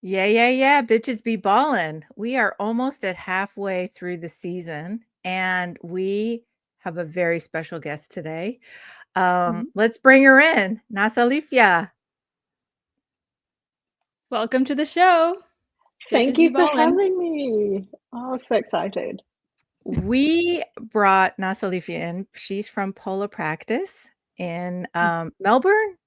Yeah. Bitches be ballin'. We are almost at halfway through the season, and we have a very special guest today. Mhm. Let's bring her in. Nasalifya. Welcome to the show. Thank Bitches be you for ballin'. having me. Oh, so excited. We brought Nasalifya in. She's from Pola Practice in Melbourne,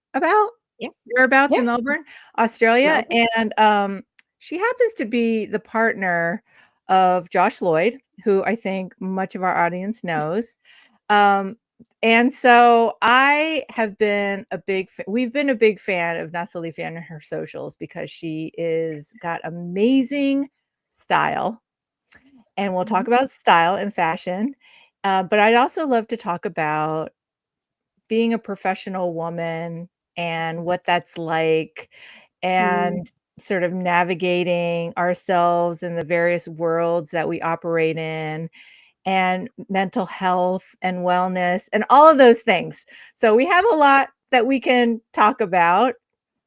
Yeah, thereabouts yeah, in Melbourne, Australia. Melbourne. And she happens to be the partner of Josh Lloyd, who I think much of our audience knows. Um, and so we've been a big fan of Nasalifya and her socials because she is got amazing style, and we'll talk Mhm. about style and fashion. But I'd also love to talk about being a professional woman and what that's like, Mm, and sort of navigating ourselves in the various worlds that we operate in, and mental health and wellness and all of those things. So we have a lot that we can talk about.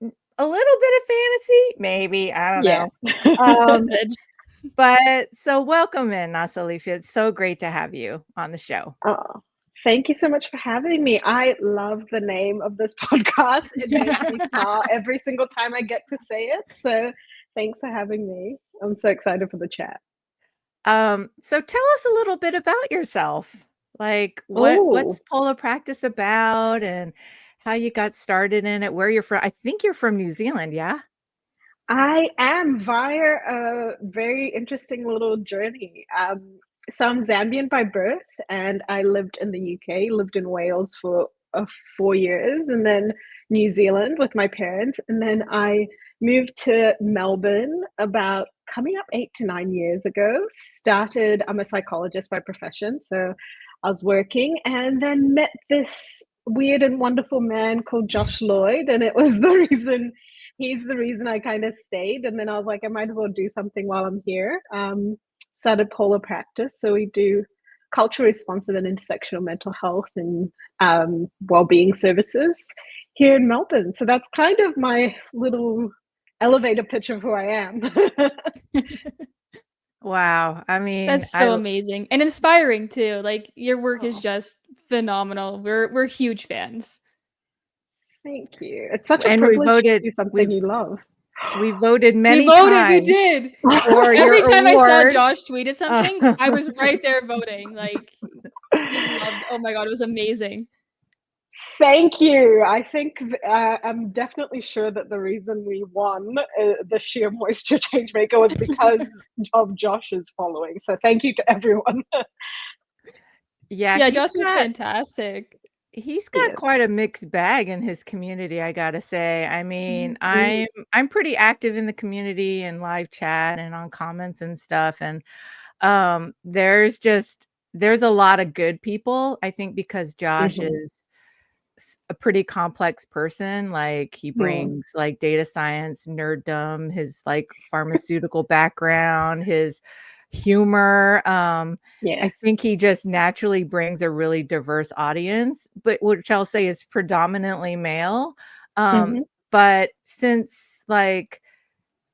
A little bit of fantasy, maybe, I don't yeah. know. Just a Um, smidge. but so welcome in, Nasalifya. It's so great to have you on the show. Oh, thank you so much for having me. I love the name of this podcast. It makes me smile every single time I get to say it. So thanks for having me. I'm so excited for the chat. So tell us a little bit about yourself. Like what's Oh, Polar Practice about, and how you got started in it, where you're from. I think you're from New Zealand, yeah? I am via a very interesting little journey. So I'm Zambian by birth, and I lived in the UK, lived in Wales for 4 years, and then New Zealand with my parents, and then I moved to Melbourne about coming up 8 to 9 years ago. I'm a psychologist by profession, so I was working, and then met this weird and wonderful man called Josh Lloyd, and it was the reason he's the reason I kind of stayed. And then I was like, I might as well do something while I'm here. Started Pola Practice. So we do culturally responsive and intersectional mental health and well-being services here in Melbourne. So that's kind of my little elevator pitch of who I am. Wow. I mean, That's so amazing and inspiring too. Like your work is Oh, just phenomenal. We're huge fans. thank you. It's such a and privilege to do something we've you love. we voted We many voted, we times did. for your Every time I saw award. Josh tweeted Uh, something, I was right there voting. Like we loved. Oh my god, it was amazing. Thank you. I think I'm definitely sure that the reason we won the sheer moisture change maker was because of Josh's following. So thank you to everyone. yeah, Yeah, Josh was fantastic. he's got Yes. quite a mixed bag in his community, I gotta say. I mean, Mm, I'm pretty active in the community and live chat and on comments and stuff. And there's a lot of good people, I think, because Josh mhm. is a pretty complex person. Like, he Yeah. brings like data science nerddom, his like pharmaceutical background, his humor. I Yes. think he just naturally brings a really diverse audience, but which I'll say is predominantly male. Um, Hmm. but since like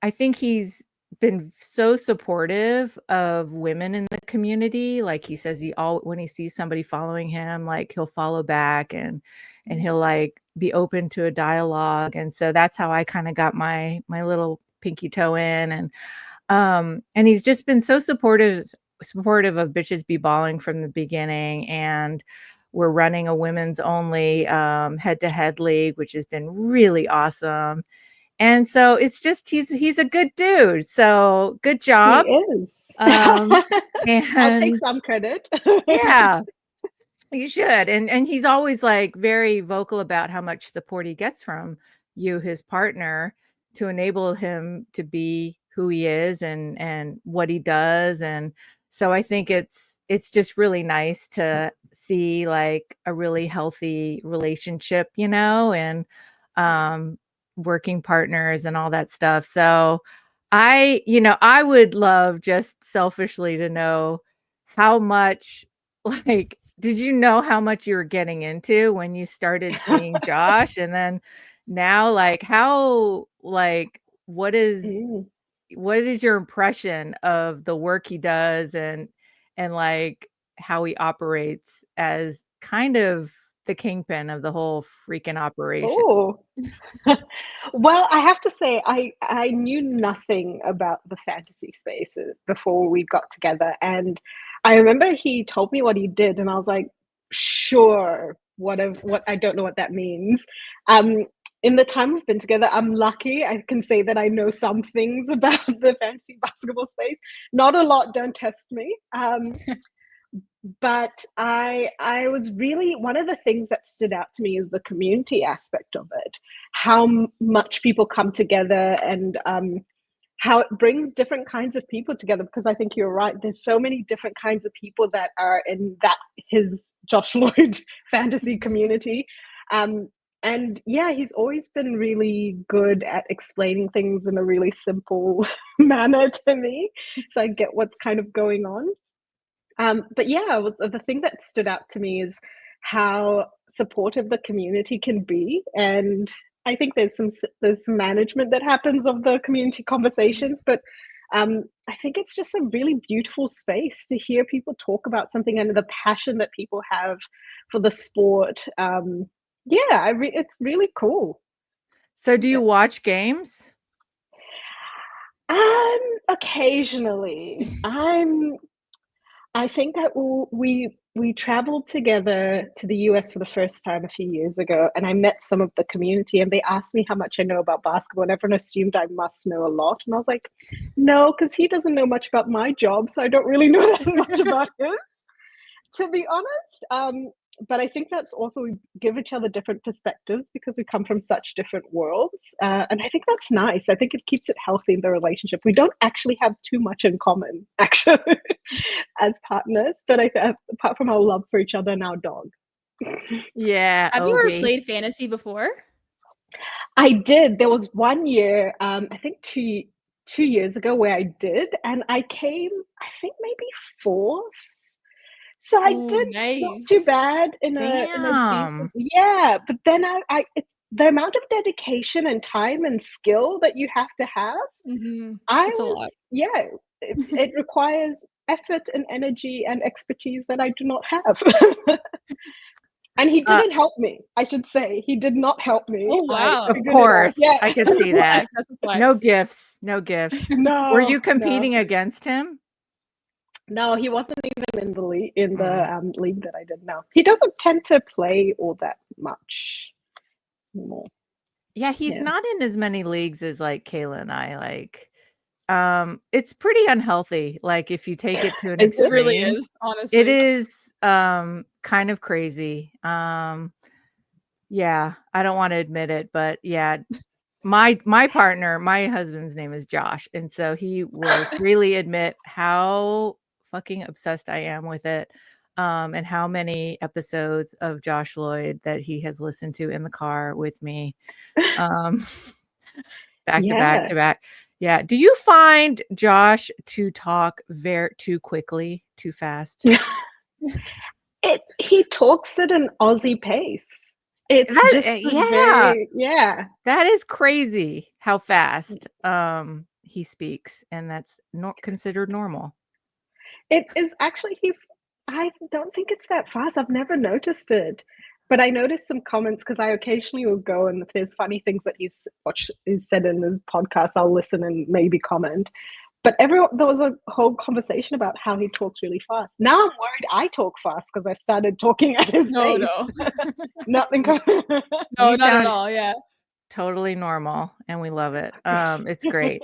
I think he's been so supportive of women in the community. Like, he says when he sees somebody following him, like, he'll follow back, and he'll like be open to a dialogue. And so that's how I kind of got my little pinky toe in. And he's just been so supportive of Bitches Be Balling from the beginning. And we're running a women's only head-to-head league, which has been really awesome. And so it's just he's a good dude. So good He job. is. Um, I'll take and some credit. yeah, you should. And he's always like very vocal about how much support he gets from you, his partner, to enable him to be who he is and what he does. And so I think it's just really nice to see like a really healthy relationship, and um working partners and all that stuff. So I would love, just selfishly, to know how much, like, did you know how much you were getting into when you started seeing Josh? And then now, like, how, like, what is Mm. your impression of the work he does and like how he operates as kind of the kingpin of the whole freaking operation? Oh. Well, I have to say, I knew nothing about the fantasy space before we got together, and I remember he told me what he did, and I was like, "Sure, what I don't know what that means." Um, in the time we've been together, I'm lucky I can say that I know some things about the fantasy basketball space. Not a lot, don't test me. But I was really one of the things that stood out to me is the community aspect of it. How much people come together and how it brings different kinds of people together, because I think you're right. There's so many different kinds of people that are in that his Josh Lloyd fantasy community. Um, and yeah, he's always been really good at explaining things in a really simple manner to me. So I get what's kind of going on. But yeah, the thing that stood out to me is how supportive the community can be, and I think there's some management that happens of the community conversations, but I think it's just a really beautiful space to hear people talk about something and the passion that people have for the sport. Yeah, it's really cool. So do you watch games? Occasionally, I think that we traveled together to the US for the first time a few years ago, and I met some of the community, and they asked me how much I know about basketball, and everyone assumed I must know a lot, and I was like, no, because he doesn't know much about my job, so I don't really know that much about his, to be honest. But I think that's also we give each other different perspectives because we come from such different worlds, and I think that's nice. I think it keeps it healthy in the relationship. We don't actually have too much in common, actually, as partners, but apart from our love for each other and our dog. Yeah, Have you ever Obi. played fantasy before? I did. There was 1 year, I think 2 years ago, where I did, and I came, I think maybe fourth. So I Ooh, did not too nice. bad in a decent, Damn. yeah, but then I it's the amount of dedication and time and skill that you have to have. I That's a was lot. yeah, it requires effort and energy and expertise that I do not have. And he Uh, didn't help me, I should say. He did not help me. Oh, I wow. of figured it out. course, Yeah. I could That's a see that. flex, that's a No flex. gifts, no gifts. Were you No, no. competing against him? No, he wasn't even in the league Mm. league that I did now. He doesn't tend to play all that much anymore. Yeah, he's Yeah. not in as many leagues as like Kayla and I like. It's pretty unhealthy. Like if you take it to an Is It it? really extreme, is, it honestly. is kind of crazy. Yeah, I don't want to admit it, but yeah, my partner, my husband's name is Josh, and so he will freely admit how fucking obsessed I am with it, and how many episodes of Josh Lloyd that he has listened to in the car with me, um, back to back Yeah. to back. Yeah. Do you find Josh to talk very too quickly, too fast? He talks at an Aussie pace. It's That just a yeah, very yeah. that is crazy how fast he speaks, and that's not considered normal. It is actually I don't think it's that fast. I've never noticed it. But I noticed some comments because I occasionally will go and if there's funny things that he's said in his podcast, I'll listen and maybe comment. But everyone there was a whole conversation about how he talks really fast. Now I'm worried I talk fast because I've started talking at his No, pace. no. Nothing. No, You not at sound all, yeah. totally normal, and we love it. It's great.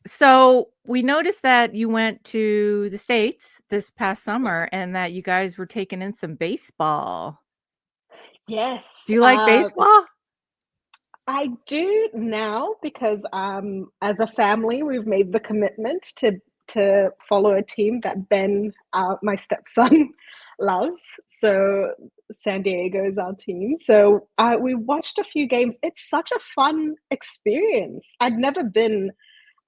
So we noticed that you went to the States this past summer and that you guys were taking in some baseball. Yes. Do you like baseball? I do now because as a family we've made the commitment to follow a team that Ben, my stepson, loves. So San Diego is our team. So we watched a few games. It's such a fun experience. I'd never been.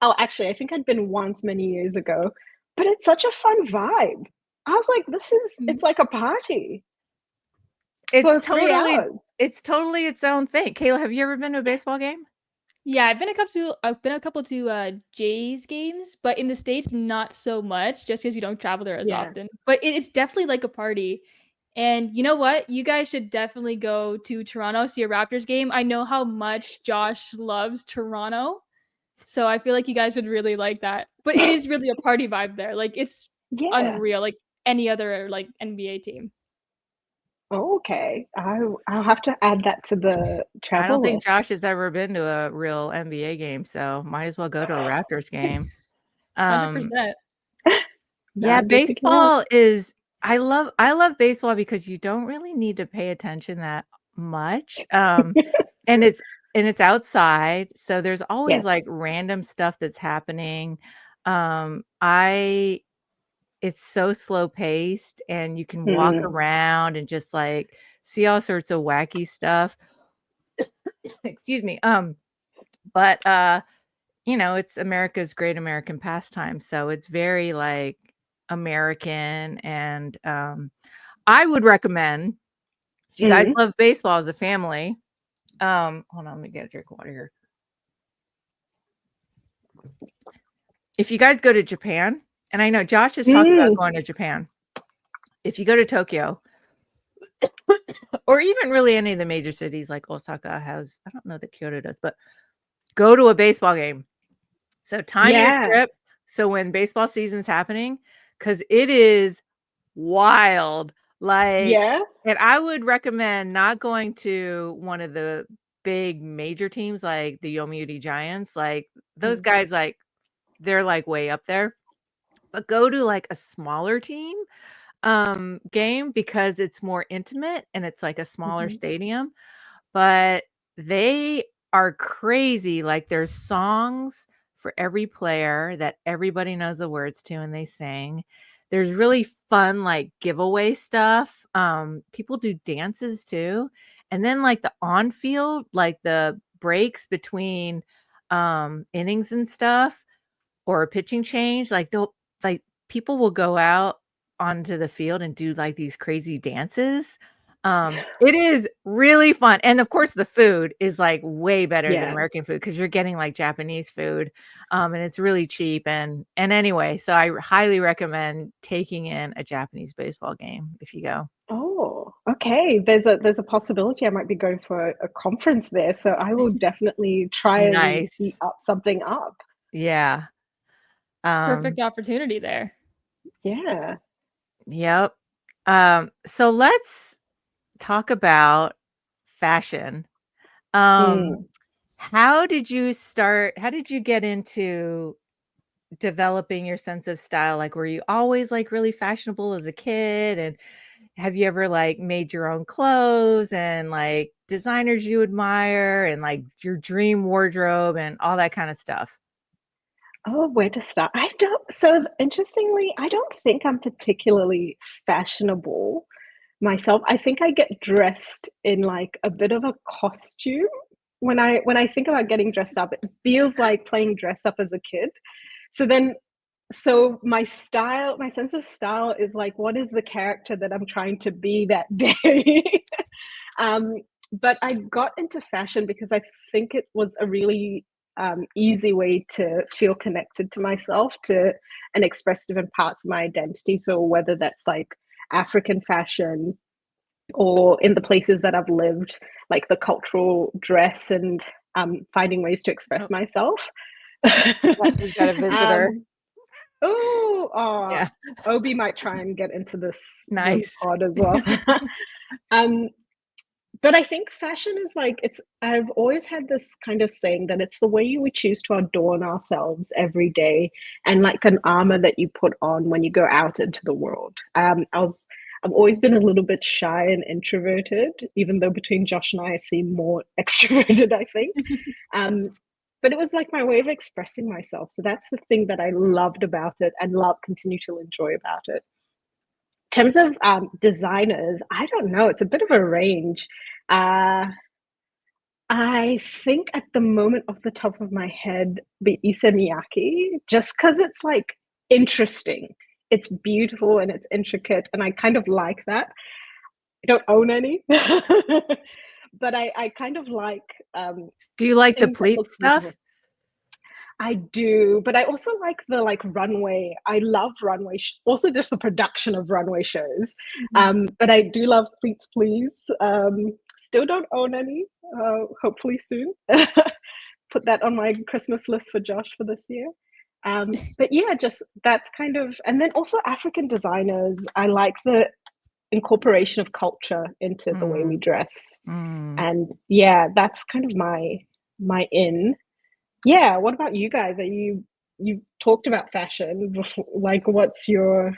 Oh, actually, I think I'd been once many years ago, but it's such a fun vibe. I was like, Mhm. it's like a party It's for three totally hours. it's totally its own thing. Kayla, have you ever been to a baseball game? Yeah, I've been a couple to Jays games, but in the States not so much, just because we don't travel there as Yeah. often. But it's definitely like a party. And you know what? You guys should definitely go to Toronto, see a Raptors game. I know how much Josh loves Toronto. So I feel like you guys would really like that. But it is really a party vibe there. Like it's Yeah. unreal, like any other like NBA team. Okay. I'll have to add that to the I don't travel think Josh list. has ever been to a real NBA game, so might as well go to a Raptors game. Um, 100%. yeah, Good to know. baseball is I love baseball because you don't really need to pay attention that much. And it's outside, so there's always Yes. like random stuff that's happening. I It's so slow paced and you can walk Mm, around and just like see all sorts of wacky stuff. Excuse me. But it's America's great American pastime, so it's very like American and I would recommend if you guys mm, love baseball as a family, hold on, let me get a drink of water here. If you guys go to Japan, and I know Josh has talked about mm. going to Japan. If you go to Tokyo or even really any of the major cities like Osaka has, I don't know that Kyoto does, but go to a baseball game. So time your Yeah. trip so when baseball season's happening, because it is wild. Like, Yeah. and I would recommend not going to one of the big major teams like the Yomiuri Giants. Like those Mm, guys, like they're like way up there. But go to like a smaller team game because it's more intimate and it's like a smaller mhm, stadium. But they are crazy, like, there's songs for every player that everybody knows the words to and they sing. There's really fun, like, giveaway stuff, people do dances too, and then, like, the on-field, like, the breaks between, innings and stuff or a pitching change, like, people will go out onto the field and do, like, these crazy dances. It is really fun, and, of course, the food is, like, way better than yeah. American food because 'cause you're getting, like, Japanese food, and it's really cheap, and anyway, so I highly recommend taking in a Japanese baseball game if you go. Oh, okay. There's a possibility I might be going for a conference there, so I will definitely try and eat Nice. up something up. Yeah. Um, Perfect opportunity there. Yeah. yep. So let's talk about fashion. Um, Mm. how did you get into developing your sense of style? Like, were you always like really fashionable as a kid? And have you ever like made your own clothes and like designers you admire and like your dream wardrobe and all that kind of stuff? Oh, where to start? I don't so interestingly, I don't think I'm particularly fashionable myself. I think I get dressed in, like, a bit of a costume. When I think about getting dressed up, it feels like playing dress up as a kid. So then so my sense of style is, like, what is the character that I'm trying to be that day? Um, but I got into fashion because I think it was a really easy way to feel connected to myself, to and express different parts of my identity. So whether that's like African fashion or in the places that I've lived, like the cultural dress and finding ways to express Oh, myself. we've got a visitor. um, oh, Yeah. Obi might try and get into this Nice. pod as well. um, but I think fashion is like I've always had this kind of saying that it's the way we choose to adorn ourselves every day and like an armor that you put on when you go out into the world. I've always been a little bit shy and introverted, even though between Josh and I seem more extroverted, I think. Um, but it was like my way of expressing myself. So that's the thing that I loved about it and continue to enjoy about it. In terms of designers, I don't know. It's a bit of a range. Uh, I think at the moment, off the top of my head, the Issa Miyake, just because it's like interesting. It's beautiful and it's intricate, and I kind of like that. I don't own any, But I kind of like Do you like the things that pleat look beautiful. stuff? I do, but I also like the runway. I love runway. Also, just the production of runway shows. But I do love pleats, please. Still don't own any. Hopefully soon. Put that on my Christmas list for Josh for this year. But yeah, just that's kind of, and then also African designers. I like the incorporation of culture into the way we dress, and yeah, that's kind of my in. Yeah, what about you guys? You talked about fashion. Like, what's your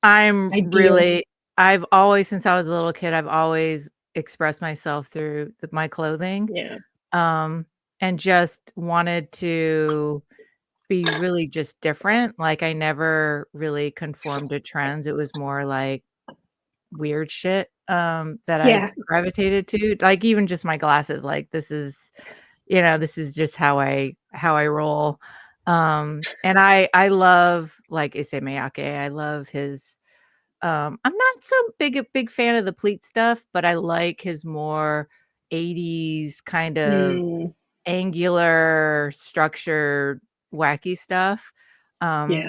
ideal? I've always, since I was a little kid, I've always expressed myself through my clothing, Yeah. and just wanted to be really just different. Like, I never really conformed to trends. It was more like weird shit, that I Yeah. gravitated to. Like, even just my glasses, like, this is just how I roll. And I love, like, Issey Miyake. I love his, I'm not so a big fan of the pleat stuff, but I like his more 80s kind of Mm, angular, structured, wacky stuff. yeah.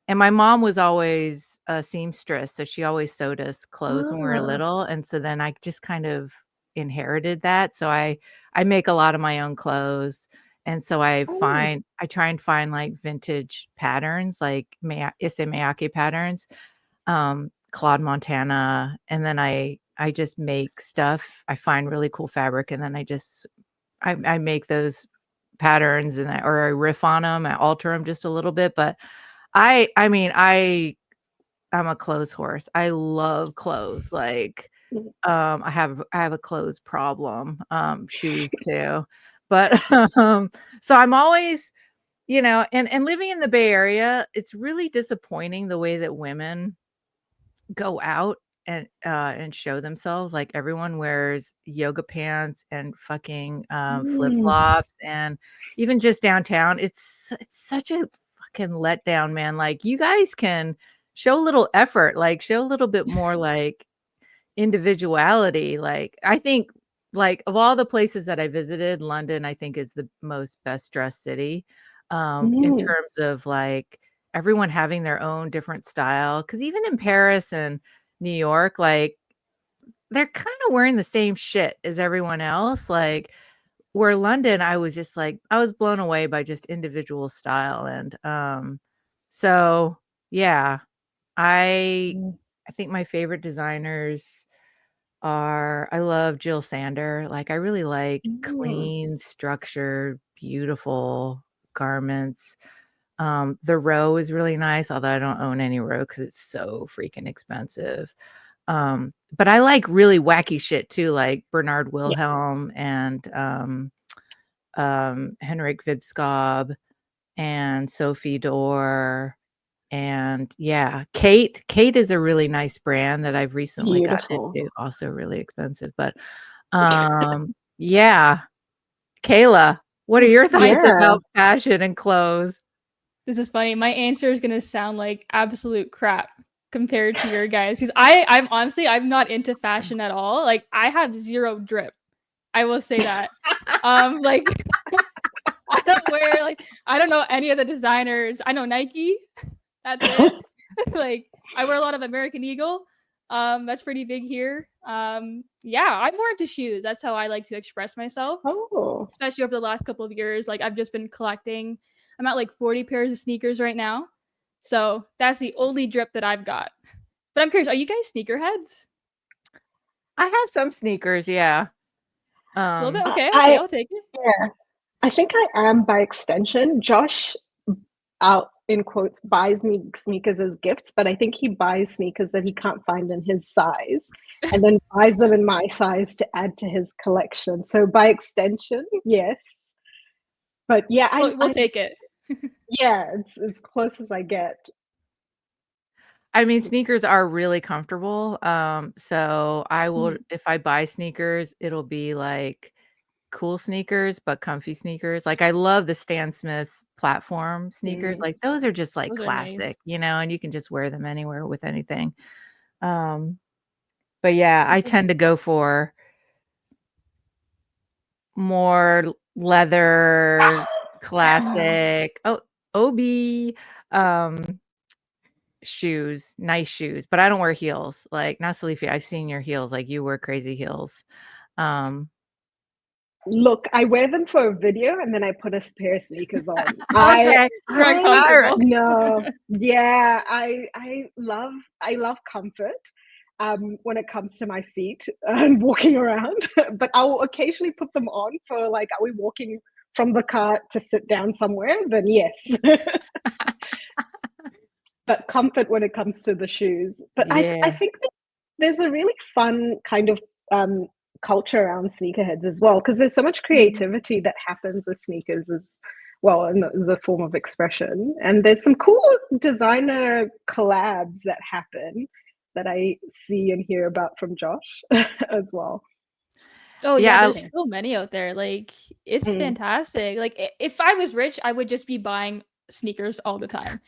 And my mom was always a seamstress, so she always sewed us clothes when we were Ah, little, and so then I just kind of inherited that. So I make a lot of my own clothes, and so oh, I try and find, like, vintage patterns, like Issey Miyake patterns, Claude Montana, and then I just make stuff. I find really cool fabric, and then I make those patterns, and or I riff on them, I alter them just a little bit, but I mean, I'm a clothes horse. I love clothes, like, mm, I have a clothes problem, shoes too, but, so I'm always, and living in the Bay Area, it's really disappointing the way that women go out and show themselves. Like, everyone wears yoga pants and fucking, mm, flip-flops, and even just downtown, it's such a fucking letdown, man. Like, you guys can show a little effort, like, show a little bit more, like, individuality. Like, I think, like, of all the places that I visited, London, I think, is the most best dressed city, in mm, terms of, like, everyone having their own different style. Because even in Paris and New York, like, they're kinda wearing the same shit as everyone else. Like, where London, I was just like, I was blown away by just individual style, and, so, yeah, I mm, I think my favorite designers I love Jill Sander. Like, I really like mm. clean, structured, beautiful garments. The Row is really nice, although I don't own any Row because it's so freaking expensive. But I like really wacky shit too, like Bernard Yeah, Wilhelm and, Henrik Vibskob and Sophie Dor, and yeah, Kate. Kate is a really nice brand that I've recently gotten beautiful. into, also really expensive, but, yeah. Kayla, what are Oof, your my thoughts Yeah. about fashion and clothes? This is funny. My answer is gonna sound like absolute crap compared to your guys because I'm honestly I'm not into fashion at all. Like I have zero drip. I will say that. Like I don't wear like I don't know any of the designers. I know Nike. That's it. Like I wear a lot of American Eagle. That's pretty big here. Yeah, I'm more into shoes. That's how I like to express myself, Oh, especially over the last couple of years. Like I've just been collecting. I'm at like 40 pairs of sneakers right now. So that's the only drip that I've got. But I'm curious, are you guys sneakerheads? I have some sneakers, yeah. A little bit? Um, I, Okay, okay, I I'll take it. yeah. I think I am by extension. Josh, out in quotes, buys me sneakers as gifts, but I think he buys sneakers that he can't find in his size and then buys them in my size to add to his collection. So by extension, yes. But yeah, We'll take it. yeah, it's as close as I get. I mean, sneakers are really comfortable, so I will, Mhm. if I buy sneakers, it'll be, like, cool sneakers, but comfy sneakers. Like, I love the Stan Smith's platform sneakers, Mm. like, those are just, like, Those are nice. classic, and you can just wear them anywhere with anything. Um, but yeah, I tend to go for more leather, classic. Oh, Obi shoes, nice shoes, but I don't wear heels. Like Nasalifya, I've seen your heels. Like you wear crazy heels. Look, I wear them for a video and then I put a pair of sneakers on. Okay. You're I uncomfortable. no, yeah, I love comfort. When it comes to my feet and walking around, but I'll occasionally put them on for like, are we walking from the car to sit down somewhere? Then yes. But comfort when it comes to the shoes. But I Yeah. think that there's a really fun kind of culture around sneakerheads as well, because there's so much creativity that happens with sneakers as well, and as a form of expression. And there's some cool designer collabs that happen that I see and hear about from Josh as well. Oh yeah, Yeah. there's so many out there. Like it's Mm. fantastic. Like if I was rich, I would just be buying sneakers all the time.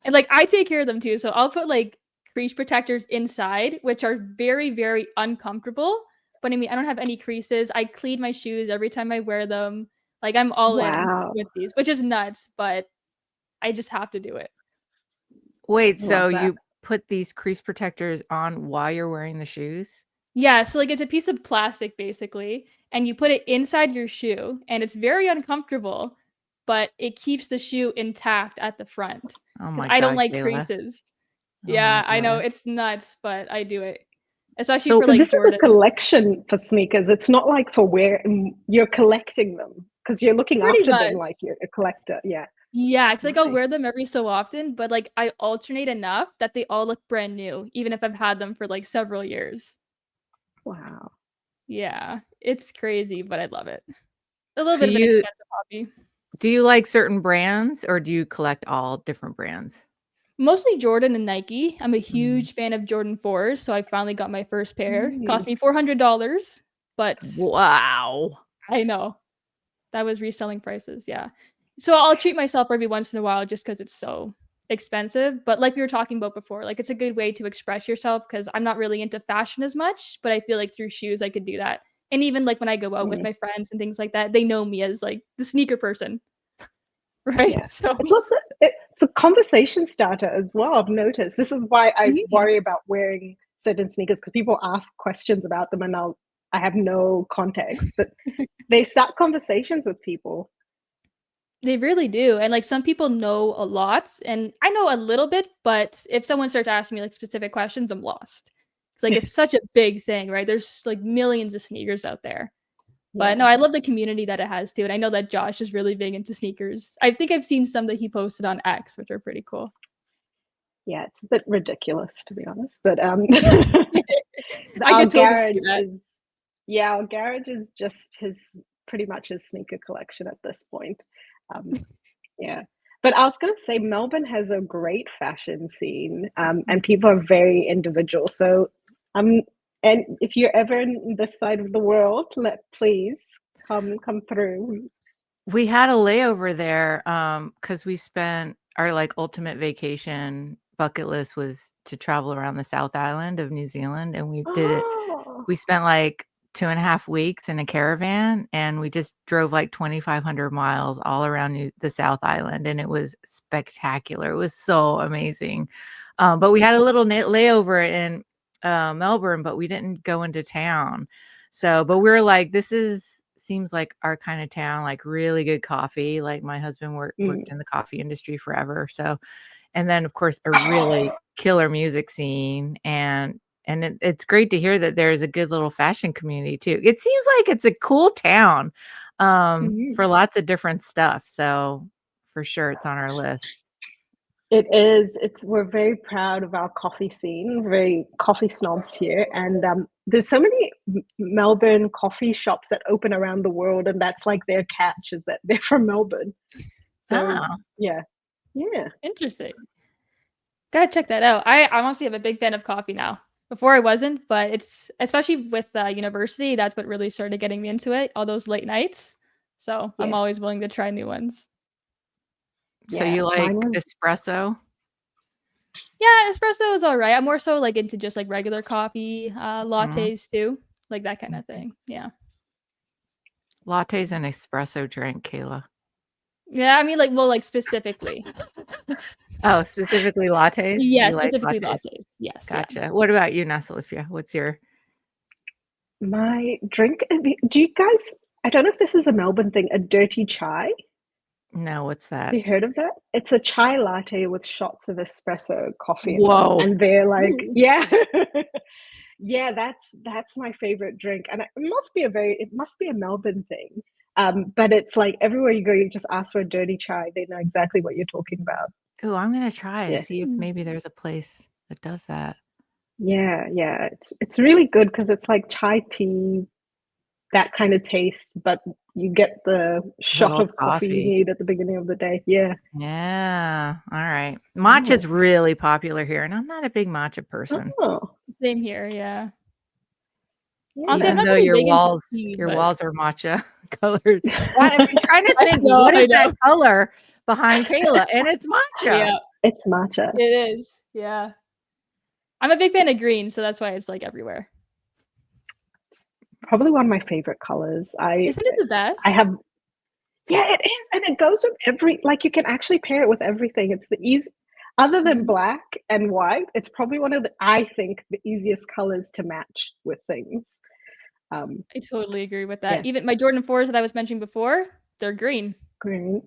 And like I take care of them too. So I'll put like crease protectors inside, which are very, very uncomfortable. But I mean, I don't have any creases. I clean my shoes every time I wear them. Like I'm all in Wow. with these, which is nuts, but I just have to do it. Wait, Love so that. you put these crease protectors on while you're wearing the shoes? Yeah, so like it's a piece of plastic basically, and you put it inside your shoe, and it's very uncomfortable, but it keeps the shoe intact at the front Oh because my I don't God, like Kayla. creases. Oh my Yeah, I know God. it's nuts, but I do it, especially So for So like this is a Jordans. collection for sneakers. It's not like for wear. You're collecting them because you're looking Pretty after them much. like you're a collector. Yeah. Yeah, it's like I'll Nice. wear them every so often, but like I alternate enough that they all look brand new, even if I've had them for like several years. Wow. Yeah, it's crazy, but I love it. A little do bit of an you expensive hobby. do you like certain brands or do you collect all different brands? Mostly Jordan and Nike. I'm a Mm. huge fan of Jordan 4s, so I finally got my first pair. Mm. Cost me $400, but Wow. I know that was reselling prices. Yeah. So I'll treat myself every once in a while just because it's so expensive. But like we were talking about before, like it's a good way to express yourself because I'm not really into fashion as much, but I feel like through shoes I could do that. And even like when I go out with Mm. my friends and things like that, they know me as like the sneaker person, right? Yeah. So It's also it's a conversation starter as well. I've noticed. This is why I Mhm. worry about wearing certain sneakers because people ask questions about them and I have no context, but they start conversations with people. They really do, and, like, some people know a lot, and I know a little bit, but if someone starts asking me, like, specific questions, I'm lost. It's like, it's such a big thing, right? There's, like, millions of sneakers out there. But, no, Yeah. I love the community that it has too, and I know that Josh is really big into sneakers. I think I've seen some that he posted on X, which are pretty cool. Yeah, it's a bit ridiculous to be honest, but I our could totally see garage that. is yeah, our garage is just his pretty much his sneaker collection at this point. Um, yeah. But I was gonna say Melbourne has a great fashion scene, and people are very individual. So um and if you're ever in this side of the world, please come through. We had a layover there because we spent our like ultimate vacation bucket list was to travel around the South Island of New Zealand, and we did it. Oh, We spent like 2.5 weeks in a caravan, and we just drove like 2,500 miles all around the South Island, and it was spectacular. It was so amazing. But we had a little layover in Melbourne, but we didn't go into town. So, but we were like, this is seems like our kind of town, like really good coffee. Like my husband worked mm. in the coffee industry forever. So, and then of course a really killer music scene and it's great to hear that there's a good little fashion community too. It seems like it's a cool town Mhm. for lots of different stuff. So for sure it's on our list. It is. It's we're very proud of our coffee scene, very coffee snobs here, and there's so many Melbourne coffee shops that open around the world, and that's like their catch is that they're from Melbourne. So Oh, yeah, yeah, Interesting. Gotta check that out. I honestly am a big fan of coffee now. Before I wasn't, but it's especially with university, that's what really started getting me into it, all those late nights. So I'm yeah, always willing to try new ones. so yeah. you Mine like was espresso? Yeah, espresso is all right. I'm more so like into just like regular coffee, Mhm. lattes too, like that kind of thing. Yeah. Latte's an espresso drink, Kayla. Yeah, I mean, like specifically. Oh, specifically lattes? Yeah, You like specifically lattes? lattes. Yes, yeah. Gotcha. What about you, Nasalifya? What's your My drink, do you guys, I don't know if this is a Melbourne thing, a dirty chai? No, what's Have that? you heard of that? It's a chai latte with shots of espresso coffee in them. Whoa. And they're like, Ooh. yeah. Yeah, that's my favorite drink. And it must be a Melbourne thing. But it's like everywhere you go, you just ask for a dirty chai. They know exactly what you're talking about. Oh, I'm gonna try it. Yeah. See if maybe there's a place that does that. Yeah. It's really good because it's like chai tea, that kind of taste, but you get the shot Little of coffee you coffee. need at the beginning of the day. Yeah. Yeah. All right. Yeah. Matcha's really popular here, and I'm not a big matcha person. Oh, Same here, yeah. yeah. Honestly, I'm Even not though really your big into walls tea, your but walls are matcha colored. I'm trying to I think, know, what I is that know. color behind Kayla? And it's matcha. Yeah, It's matcha. it is. Yeah. I'm a big fan of green, so that's why it's like everywhere. Probably one of my favorite colors. Isn't it the best? I have, yeah, it is. And it goes with like you can actually pair it with everything. It's the easy, other than black and white, it's probably one of I think, the easiest colors to match with things. I totally agree with Yeah. that. Even my Jordan 4s that I was mentioning before, they're green. Green.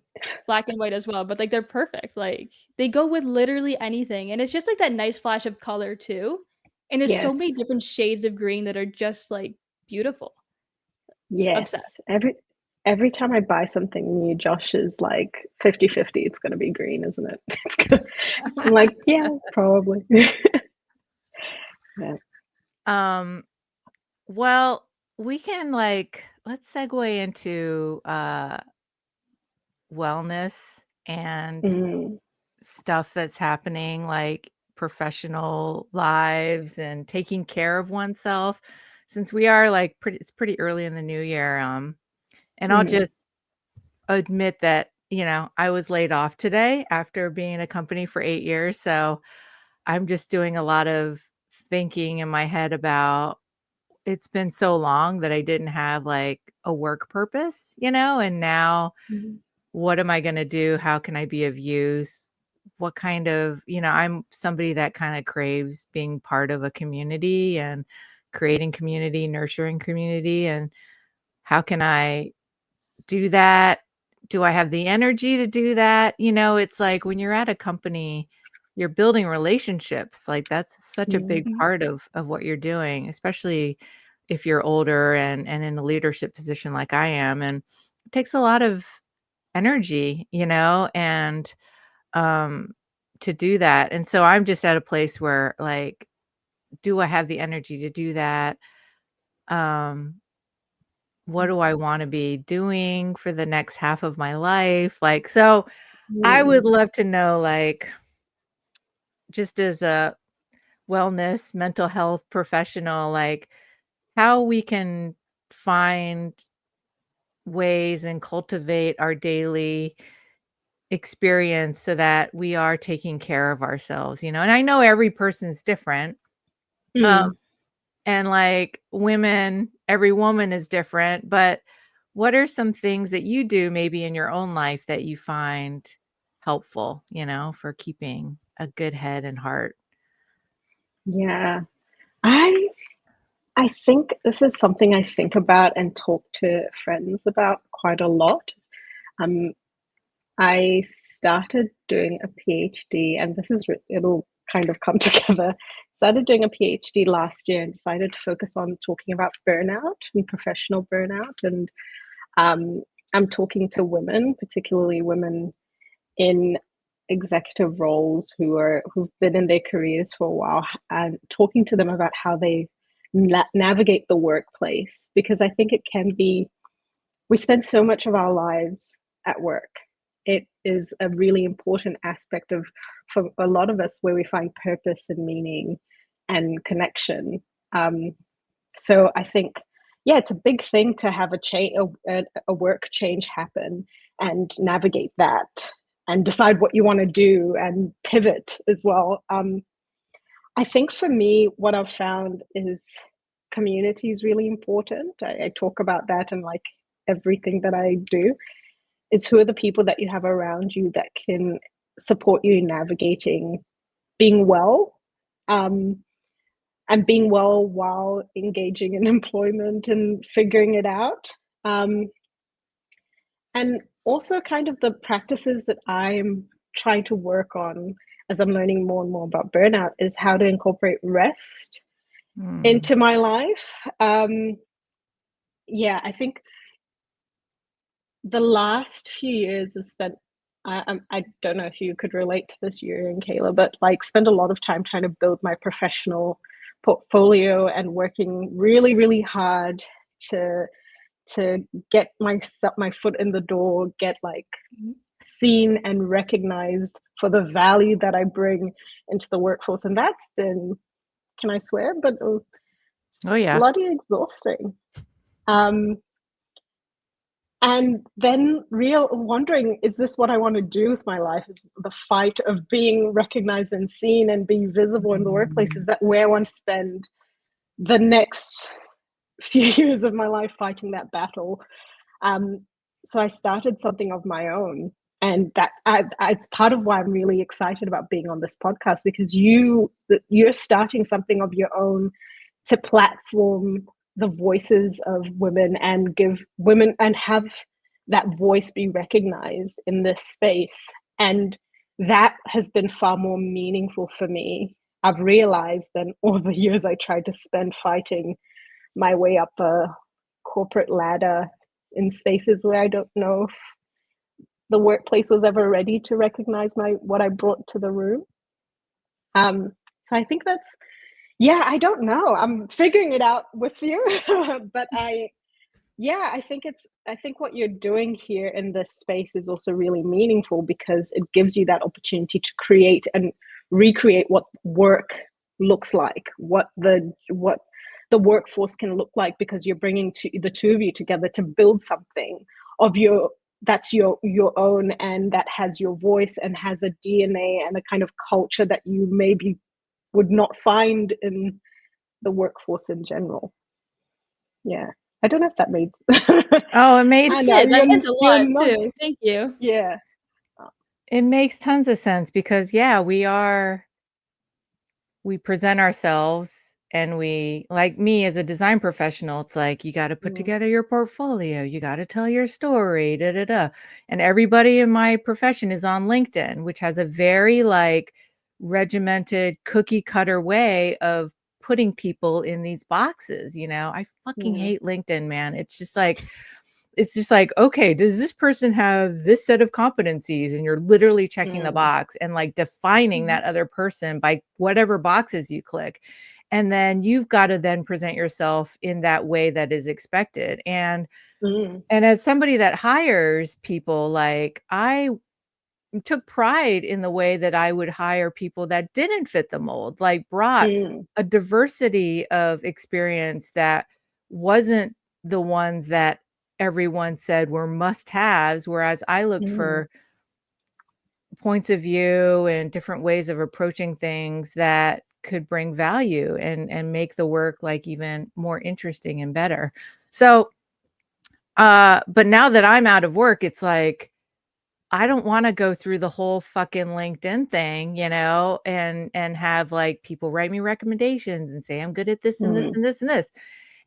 Black and white as well, but like they're perfect. Like they go with literally anything. And it's just like that nice flash of color too. And there's so Yes. many different shades of green that are just like beautiful. Yes. Obsessed. Every time I buy something new, Josh is like 50-50, it's gonna be green, isn't it? I'm like, yeah, probably. Yeah. Well, we can let's segue into wellness and Mm. stuff that's happening, like professional lives and taking care of oneself, since we are it's pretty early in the new year. And I'll just admit that, I was laid off today after being in a company for 8 years. So I'm just doing a lot of thinking in my head about, it's been so long that I didn't have like a work purpose, and now what am I going to do? How can I be of use? What kind of, I'm somebody that kind of craves being part of a community and creating community, nurturing community. And how can I do that? Do I have the energy to do that? It's like when you're at a company, you're building relationships. Like that's such a big part of what you're doing, especially if you're older and in a leadership position like I am. And it takes a lot of energy, and to do that. And so I'm just at a place where like, do I have the energy to do that? What do I want to be doing for the next half of my life? Like, so I would love to know, like, just as a wellness, mental health professional, like how we can find ways and cultivate our daily experience so that we are taking care of ourselves, and I know every person's different. And like every woman is different, but what are some things that you do maybe in your own life that you find helpful, for keeping a good head and heart? Yeah. I I think this is something I think about and talk to friends about quite a lot. Um, I started doing a PhD, and it'll kind of come together. Started doing a PhD last year and decided to focus on talking about burnout and professional burnout. And I'm talking to women, particularly women in executive roles who've been in their careers for a while, and talking to them about how they navigate the workplace, because I think it can be, we spend so much of our lives at work. It is a really important aspect of, for a lot of us, where we find purpose and meaning and connection. So I think, yeah, it's a big thing to have a work change happen and navigate that and decide what you want to do and pivot as well. I think for me, what I've found is community is really important. I talk about that and like everything that I do, is who are the people that you have around you that can support you in navigating being well, and being well while engaging in employment and figuring it out. Um, and also kind of the practices that I'm trying to work on as I'm learning more and more about burnout is how to incorporate rest into my life. Yeah, I think the last few years have spent, I don't know if you could relate to this, Yuri and Kayla, but like spend a lot of time trying to build my professional portfolio and working really, really hard to get my foot in the door, get like seen and recognized for the value that I bring into the workforce. And that's been, can I swear, but Oh yeah. bloody exhausting. And then real wondering, is this what I want to do with my life? Is the fight of being recognized and seen and being visible in the workplace, is that where I want to spend the next few years of my life fighting that battle? So I started something of my own, and it's part of why I'm really excited about being on this podcast, because you're starting something of your own to platform the voices of women and give women and have that voice be recognized in this space. And that has been far more meaningful for me, I've realized, than all the years I tried to spend fighting my way up a corporate ladder in spaces where I don't know if the workplace was ever ready to recognize what I brought to the room. So I think that's, yeah, I don't know. I'm figuring it out with you, but I think what you're doing here in this space is also really meaningful, because it gives you that opportunity to create and recreate what work looks like, what the workforce can look like, because you're bringing the two of you together to build something of that's your own, and that has your voice and has a DNA and a kind of culture that you maybe would not find in the workforce in general. Yeah, I don't know if that made Oh, it made I know, That meant a you're lot not, too. Thank you. yeah. it makes tons of sense, because yeah, we present ourselves, and we, like me as a design professional, it's like you got to put together your portfolio, you got to tell your story, da da da. And everybody in my profession is on LinkedIn, which has a very like regimented cookie cutter way of putting people in these boxes. I fucking hate LinkedIn, man. It's just like, okay, does this person have this set of competencies? And you're literally checking the box and like defining that other person by whatever boxes you click. And then you've got to then present yourself in that way that is expected. And as somebody that hires people, like I took pride in the way that I would hire people that didn't fit the mold, like brought a diversity of experience that wasn't the ones that everyone said were must-haves, whereas I looked for points of view and different ways of approaching things that could bring value and make the work like even more interesting and better. So, but now that I'm out of work, it's like, I don't want to go through the whole fucking LinkedIn thing, and have like people write me recommendations and say I'm good at this and this and this and this.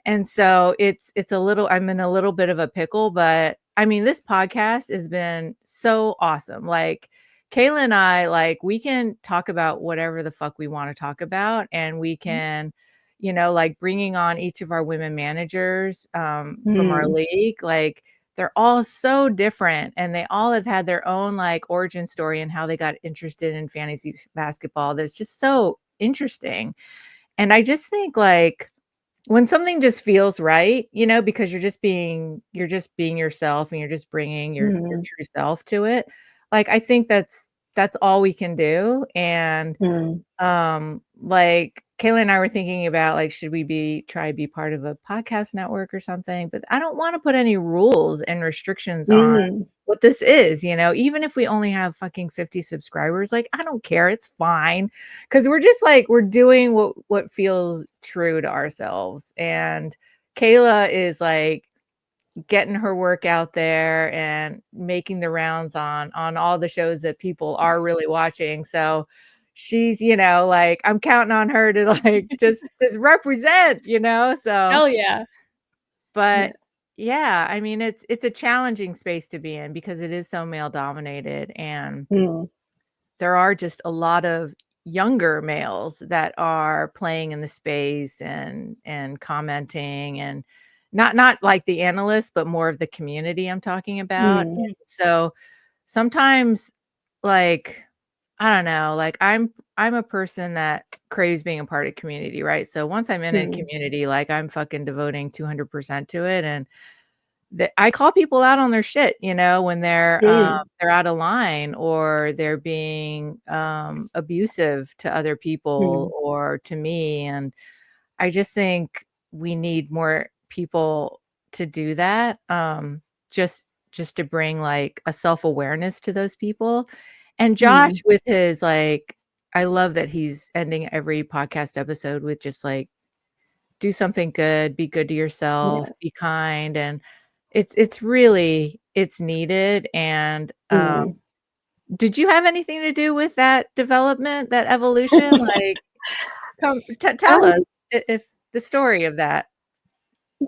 And so I'm in a little bit of a pickle, but I mean, this podcast has been so awesome. Like Kayla and I, like we can talk about whatever the fuck we want to talk about, and we can, like bringing on each of our women managers from our league, like they're all so different, and they all have had their own like origin story and how they got interested in fantasy basketball. That's just so interesting. And I just think like when something just feels right, because you're just being yourself, and you're just bringing your true self to it. Like, I think that's all we can do. And like Kayla and I were thinking about like, should we try to be part of a podcast network or something? But I don't want to put any rules and restrictions on what this is, even if we only have fucking 50 subscribers, like, I don't care. It's fine. Cause we're just like, we're doing what feels true to ourselves. And Kayla is like getting her work out there and making the rounds on all the shows that people are really watching. So she's, like, I'm counting on her to like just represent, so. Hell yeah. But yeah, I mean, it's a challenging space to be in because it is so male dominated, and there are just a lot of younger males that are playing in the space and commenting, and not like the analysts, but more of the community I'm talking about. And so sometimes, like, I don't know, like I'm a person that craves being a part of community, right? So once I'm in a community, like I'm fucking devoting 200% to it. And I call people out on their shit, when they're out of line, or they're being abusive to other people or to me. And I just think we need more people to do that. Just to bring like a self-awareness to those people. And Josh with his like, I love that he's ending every podcast episode with just like, do something good, be good to yourself, be kind. And it's really, it's needed. And did you have anything to do with that development, that evolution? Like, tell us if the story of that.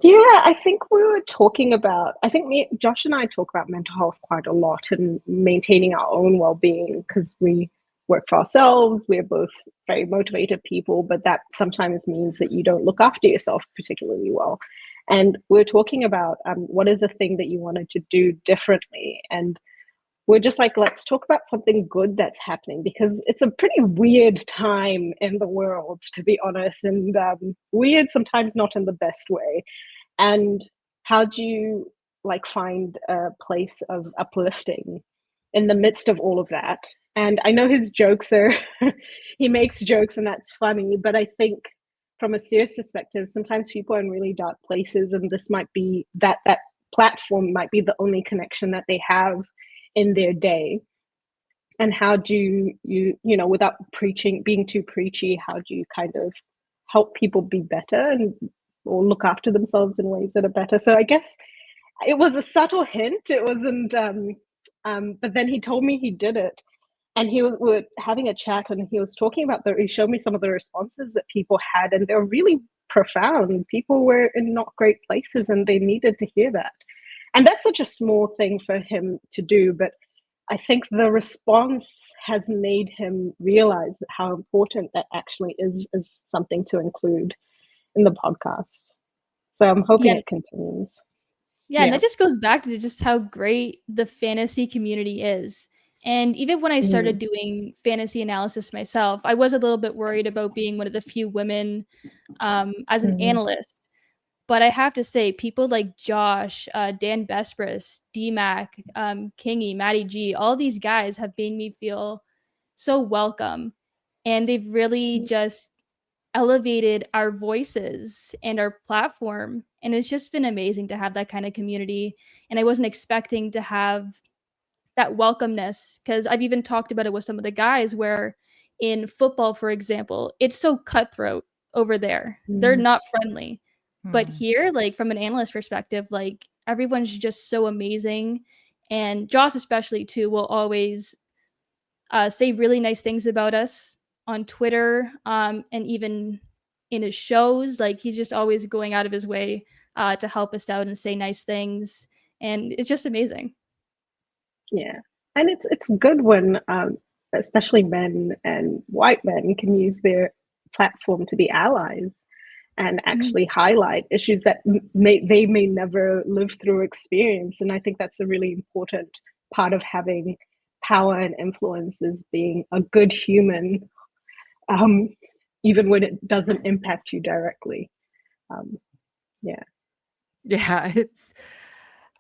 Yeah, I think we were talking about, I think Josh and I talk about mental health quite a lot and maintaining our own well-being, because we work for ourselves. We're both very motivated people, but that sometimes means that you don't look after yourself particularly well. And we're talking about what is the thing that you wanted to do differently. And we're just like, let's talk about something good that's happening, because it's a pretty weird time in the world, to be honest, and weird sometimes not in the best way. And how do you like find a place of uplifting in the midst of all of that? And I know his jokes are he makes jokes and that's funny, but I think from a serious perspective, sometimes people are in really dark places, and this might be that platform might be the only connection that they have in their day. And how do you without being too preachy, how do you kind of help people be better and or look after themselves in ways that are better? So I guess it was a subtle hint. It wasn't but then he told me he did it, and we were having a chat, and he was talking about he showed me some of the responses that people had, and they're really profound. People were in not great places and they needed to hear that. And that's such a small thing for him to do, but I think the response has made him realize that how important that actually is something to include in the podcast. So I'm hoping it continues. Yeah, and that just goes back to just how great the fantasy community is. And even when I started doing fantasy analysis myself, I was a little bit worried about being one of the few women as an analyst. But I have to say, people like Josh, Dan Bespris, DMAC, Kingy, Maddie G, all these guys have made me feel so welcome. And they've really just elevated our voices and our platform. And it's just been amazing to have that kind of community. And I wasn't expecting to have that welcomeness, because I've even talked about it with some of the guys where in football, for example, it's so cutthroat over there. They're not friendly. But here, like from an analyst perspective, like everyone's just so amazing. And Josh especially too will always say really nice things about us on Twitter, and even in his shows. Like he's just always going out of his way to help us out and say nice things, and it's just amazing. Yeah, and it's good when especially men and white men can use their platform to be allies and actually highlight issues that they may never live through or experience. And I think that's a really important part of having power and influence, is being a good human, even when it doesn't impact you directly. Yeah.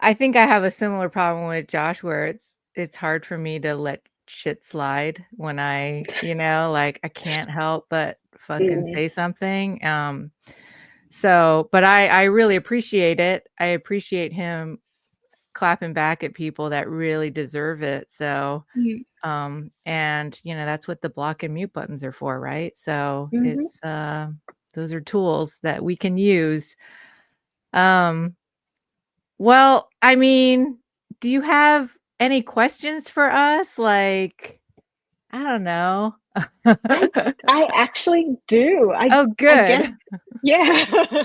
I think I have a similar problem with Josh, where it's hard for me to let shit slide when I, like I can't help but fucking say something. So, but I really appreciate it. I appreciate him clapping back at people that really deserve it. So, and that's what the block and mute buttons are for, right? So it's those are tools that we can use. Well, I mean, do you have any questions for us? Like, I don't know. I actually do. Oh, I guess, good. yeah.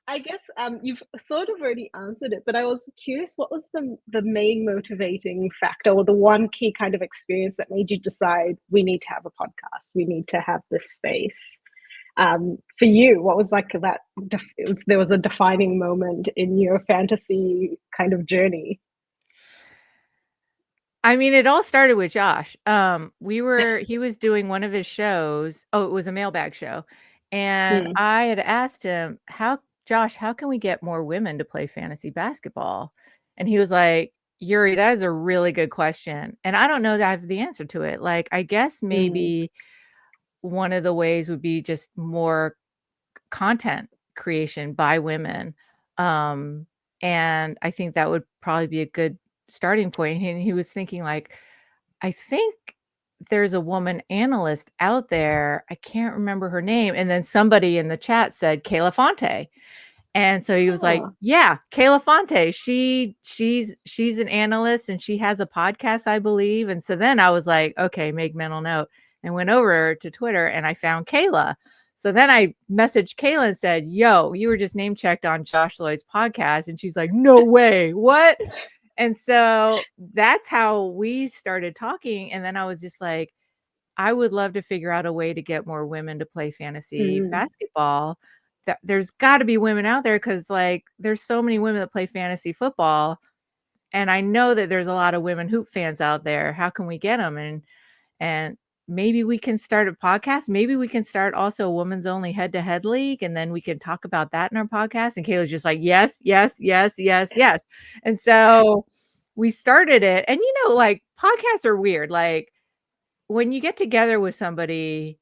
I guess you've sort of already answered it, but I was curious, what was the main motivating factor or the one key kind of experience that made you decide we need to have a podcast, we need to have this space? For you, what was like that? There was a defining moment in your fantasy kind of journey. I mean, it all started with Josh. He was doing one of his shows. Oh, it was a mailbag show. And Mm, I had asked him, Josh, how can we get more women to play fantasy basketball? And he was like, Yuri, that is a really good question. And I don't know that I have the answer to it. Like, I guess mm, maybe one of the ways would be just more content creation by women. Um, and I think that would probably be a good starting point. And he was thinking like, I think there's a woman analyst out there. I can't remember her name. And then somebody in the chat said Kayla Fonte. And so he was like, oh, "Yeah, Kayla Fonte. She's an analyst and she has a podcast, I believe." And so then I was like, "Okay, make mental note." And went over to Twitter and I found Kayla. So then I messaged Kayla and said, "Yo, you were just name checked on Josh Lloyd's podcast." And she's like, "No way. What?" And so that's how we started talking. And then I was just like, I would love to figure out a way to get more women to play fantasy mm, basketball. That there's got to be women out there because like there's so many women that play fantasy football, and I know that there's a lot of women hoop fans out there. How can we get them? And maybe we can start a podcast. Maybe we can start also a women's only head-to-head league, and then we can talk about that in our podcast. And Kayla's just like, yes, yes, yes, yes, yes. And so we started it. And like podcasts are weird. Like when you get together with somebody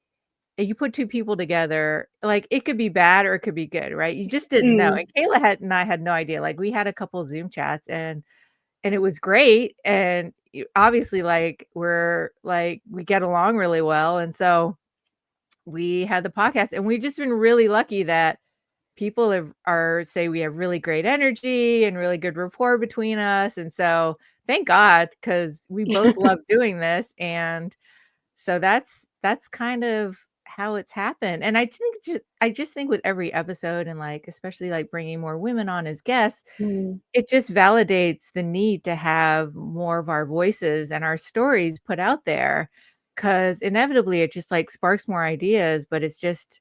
and you put two people together, like it could be bad or it could be good, right? You just didn't know. mm, And and I had no idea. Like we had a couple Zoom chats and it was great. And obviously, like we get along really well. And so we had the podcast, and we've just been really lucky that people say we have really great energy and really good rapport between us. And so thank God, because we both love doing this. And so that's kind of how it's happened. And I just think with every episode and like especially like bringing more women on as guests, mm, it just validates the need to have more of our voices and our stories put out there, cuz inevitably it just like sparks more ideas, but it's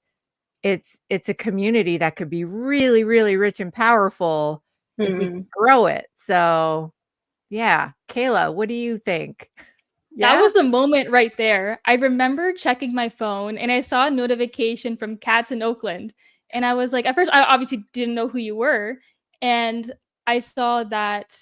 a community that could be really really rich and powerful if we mm. grow it. So, yeah, Kayla, what do you think? That Yeah? was the moment right there. I remember checking my phone and I saw a notification from Cats in Oakland. And I was like, at first, I obviously didn't know who you were. And I saw that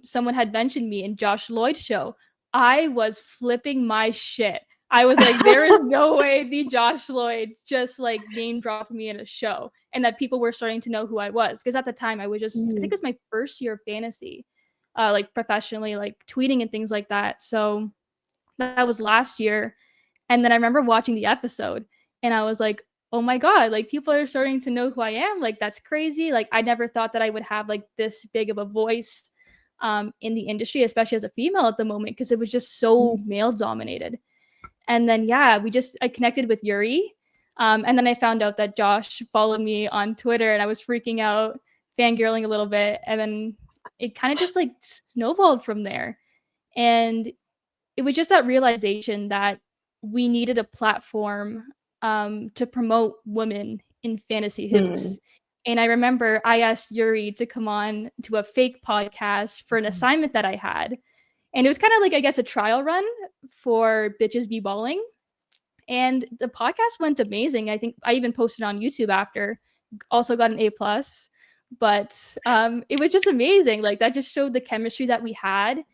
someone had mentioned me in Josh Lloyd's show. I was flipping my shit. I was like, there is no way the Josh Lloyd just like name dropped me in a show and that people were starting to know who I was. Because at the time, I think Mm, it was my first year of fantasy, like professionally, like tweeting and things like that. So that was last year. And then I remember watching the episode and I was like, oh my God, like people are starting to know who I am. Like that's crazy. Like I never thought that I would have like this big of a voice in the industry, especially as a female at the moment, because it was just so mm, male dominated. And then, yeah, I connected with Yuri. And then I found out that Josh followed me on Twitter and I was freaking out, fangirling a little bit. And then it kind of just like snowballed from there. And it was just that realization that we needed a platform to promote women in fantasy mm, hoops. And I remember I asked Yuri to come on to a fake podcast for an assignment that I had. And it was kind of like, I guess, a trial run for Bitches Be Balling. And the podcast went amazing. I think I even posted on YouTube after, also got an A plus. But it was just amazing. Like that just showed the chemistry that we had,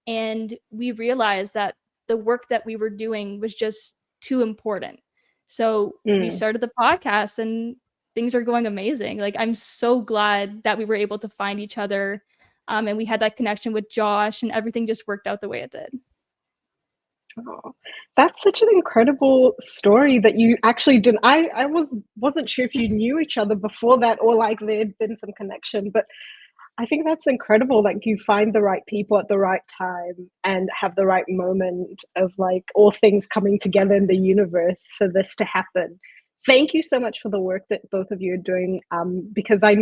and we realized that the work that we were doing was just too important. So we mm. started the podcast and things are going amazing. Like I'm so glad that we were able to find each other, and we had that connection with Josh and everything just worked out the way it did. Oh, that's such an incredible story that you actually didn't. I wasn't sure if you knew each other before that or like there'd been some connection, but I think that's incredible. Like you find the right people at the right time and have the right moment of like all things coming together in the universe for this to happen. Thank you so much for the work that both of you are doing. Because I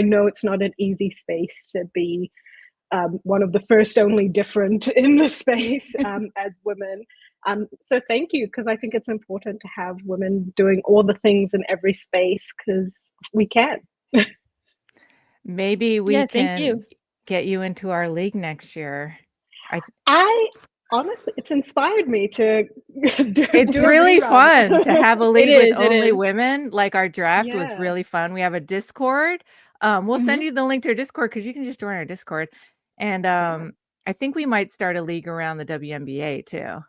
know it's not an easy space to be one of the first only different in the space as women. So thank you, because I think it's important to have women doing all the things in every space because we can. Maybe we Yeah, thank can you. get you into our league next year. I honestly, it's inspired me to It's do a really rerun. fun to have a It league with is, it only is. women. Like our draft was Yeah. really fun. We have a Discord. We'll send Mhm. you the link to our Discord because you can just join our Discord. And Yeah. I think we might start a league around the WNBA too.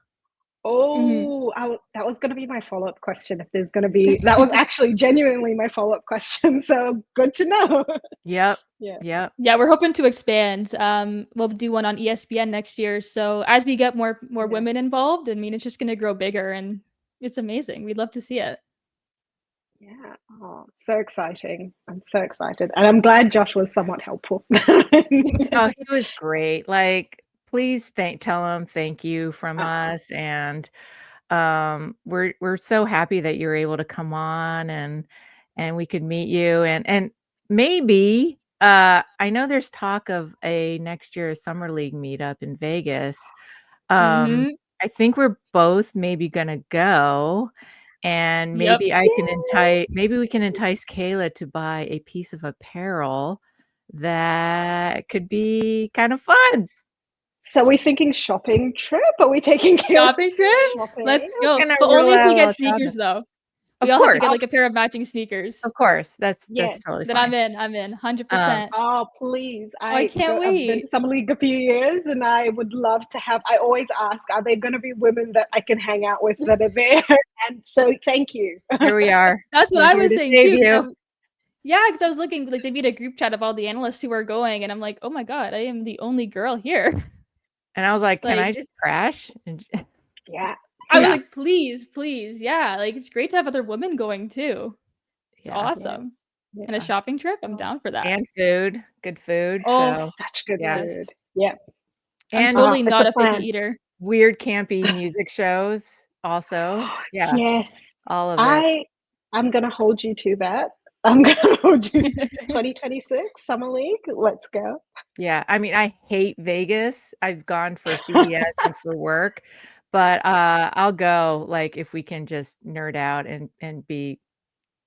Mhm. Oh, that was going to be my follow-up question. If there's going to be, that was actually genuinely my follow-up question. So good to know. Yep. Yeah. Yep. Yeah, we're hoping to expand. We'll do one on ESPN next year. So as we get more Yeah. women involved, I mean, it's just gonna grow bigger, and it's amazing. We'd love to see it. Yeah. Oh, so exciting. I'm so excited. And I'm glad Josh was somewhat helpful. Oh, he was great. Like, please tell him thank you from us. And we're so happy that you're able to come on and we could meet you and maybe I know there's talk of a next year summer league meetup in Vegas. Mhm. I think we're both maybe gonna go, and Yep. maybe we can entice Kayla to buy a piece of apparel that could be kind of fun. So we're thinking shopping trip? Are we taking Shopping trip? shopping? Let's go. Gonna But only rule if we out get all sneakers shopping. though. We Of all have to course, get like a pair of matching sneakers. of course. That's Yes. totally Then I'm fine. in. I'm in. Um, 100%. Oh, please. Oh, I can't I've been wait. to Summer League a few years and I would love to have, I always ask, are there going to be women that I can hang out with that are there? And so thank you. Here we are. That's what We're I here was to saying save too. you. Yeah, because I was looking like they made a group chat of all the analysts who are going, and I'm like, oh my god, I am the only girl here. And I was like, "Can I Like, just crash?" And Yeah. I was yeah, like, please, please, yeah. Like, it's great to have other women going too. It's yeah. Yes. awesome. And a Yeah. shopping trip, I'm Oh, down for that. And food, good food. Oh, So such good yeah, food. yes. Yep. I'm and totally It's a not a picky plan. eater. weird campy music shows. Also, yeah, Yes. all of it. I'm gonna hold you to that. I'm gonna hold you 2026 Summer League. Let's go. Yeah, I mean, I hate Vegas. I've gone for CVS and for work, but I'll go like if we can just nerd out and be,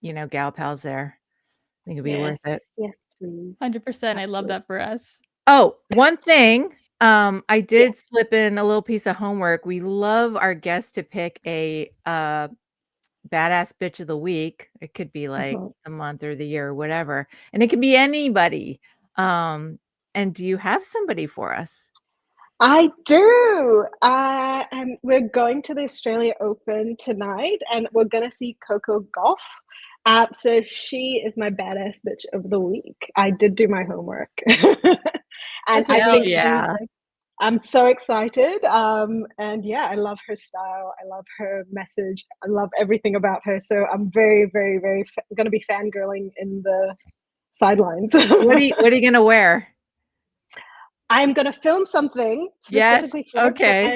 gal pals there. I think it'd be worth it. Yes. Yes, please. 100%. I love Absolutely. that for us. Oh, one thing, I Yes. did slip in a little piece of homework. We love our guests to pick a badass bitch of the week. It could be like Mhm. the month or the year or whatever, and it can be anybody. And do you have somebody for us? I do. And we're going to the Australia Open tonight, and we're gonna see Coco Golf. So she is my badass bitch of the week. I did do my homework, and That's I Hell think amazing. yeah. I'm so excited. And yeah, I love her style. I love her message. I love everything about her. So I'm very, very, very going to be fangirling in the sidelines. What are you gonna wear? I'm going to film something Yes. specifically for it, but Okay.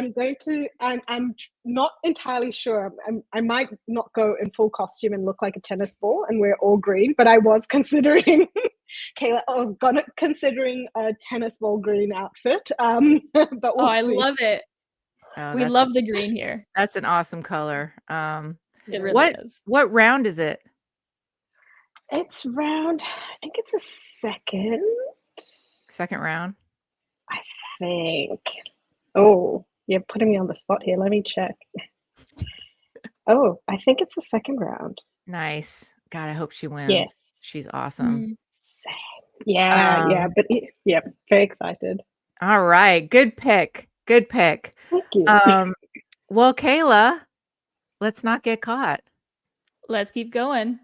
I'm not entirely sure. I might not go in full costume and look like a tennis ball and wear all green, but I was considering, Kayla, I was considering a tennis ball green outfit. But Oh, we'll I see. love it. Oh, We love the green here. that's an awesome color. It really What is. what round is it? It's round, I think it's a second, Second round? I think. Oh, you're putting me on the spot here. Let me check. Oh, I think it's a second round. Nice. God, I hope she Yes. wins. She's awesome. Mhm. Same. Yeah, yeah, Um, but yeah, very excited. all right. Good pick. Good pick. Thank you. Well, Kayla, let's not get caught. Let's keep going.